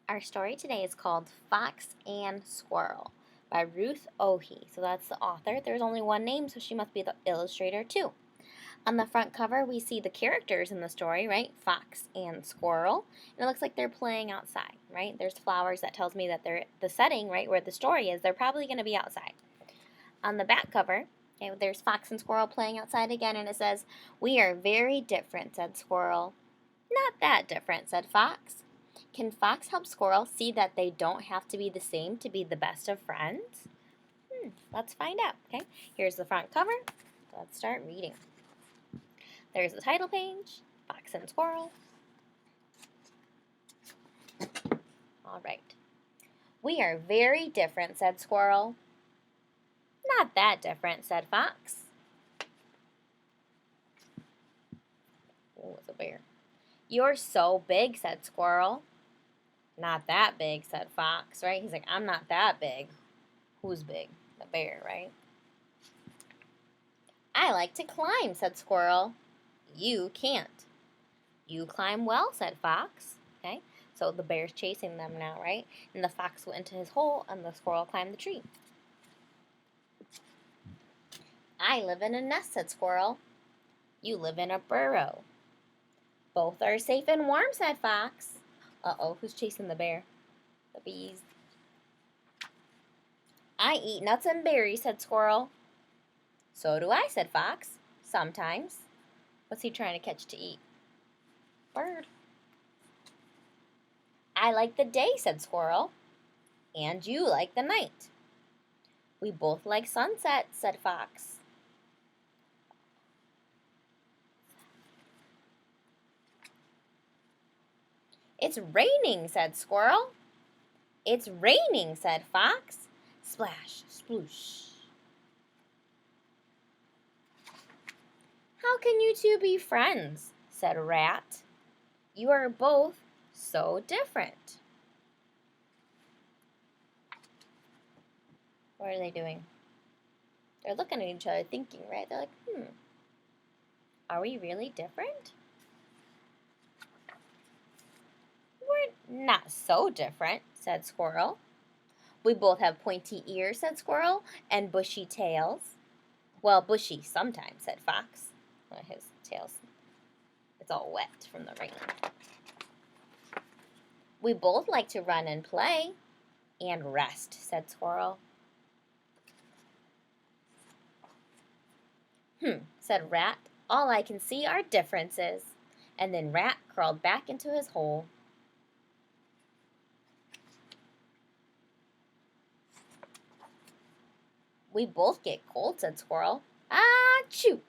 Our story today is called Fox and Squirrel by Ruth Ohe. So that's the author. There's only one name, so she must be the illustrator too. On the front cover, we see the characters in the story, right? Fox and Squirrel. And it looks like they're playing outside, right? There's flowers that tells me that they're the setting, right, where the story is, they're probably going to be outside. On the back cover, okay, there's Fox and Squirrel playing outside again, and it says, "We are very different," said Squirrel. "Not that different," said Fox. Can Fox help Squirrel see that they don't have to be the same to be the best of friends? Let's find out, okay? Here's the front cover. Let's start reading. There's the title page, Fox and Squirrel. All right. "We are very different," said Squirrel. "Not that different," said Fox. Oh, it's a bear. "You're so big," said Squirrel. "Not that big," said Fox, right? He's like, "I'm not that big." Who's big? The bear, right? "I like to climb," said Squirrel. "You can't." "You climb well," said Fox. Okay, so the bear's chasing them now, right? And the fox went into his hole and the squirrel climbed the tree. "I live in a nest," said Squirrel. "You live in a burrow." "Both are safe and warm," said Fox. Uh-oh, who's chasing the bear? The bees. "I eat nuts and berries," said Squirrel. "So do I," said Fox. "Sometimes." What's he trying to catch to eat? Bird. "I like the day," said Squirrel. "And you like the night." "We both like sunset," said Fox. "It's raining," said Squirrel. "It's raining," said Fox. Splash, sploosh. "How can you two be friends?" said Rat. "You are both so different." What are they doing? They're looking at each other thinking, right? They're like, are we really different? "We're not so different," said Squirrel. "We both have pointy ears," said Squirrel, "and bushy tails." "Well, bushy sometimes," said Fox. Well, his tail's, it's all wet from the rain. "We both like to run and play." "And rest," said Squirrel. Said Rat. "All I can see are differences." And then Rat crawled back into his hole. "We both get cold," said Squirrel. "Achoo!"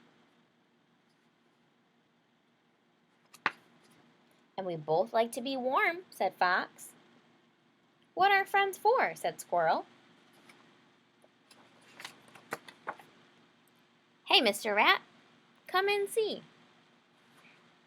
"And we both like to be warm," said Fox. "What are friends for?" said Squirrel. "Hey, Mr. Rat, come and see."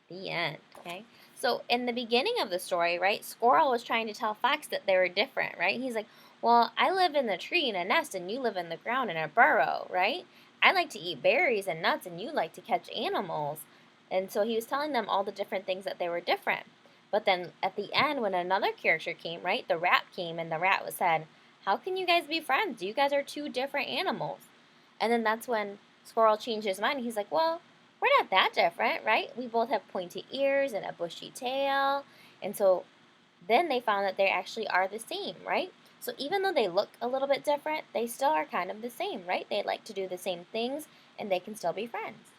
The end, okay? So in the beginning of the story, right, Squirrel was trying to tell Fox that they were different, right? He's like, "Well, I live in the tree in a nest and you live in the ground in a burrow, right? I like to eat berries and nuts and you like to catch animals." And so he was telling them all the different things that they were different. But then at the end, when another character came, right, the rat came and the rat was said, "How can you guys be friends? You guys are two different animals." And then that's when Squirrel changed his mind. He's like, "Well, we're not that different, right? We both have pointy ears and a bushy tail." And so then they found that they actually are the same, right? So even though they look a little bit different, they still are kind of the same, right? They like to do the same things and they can still be friends.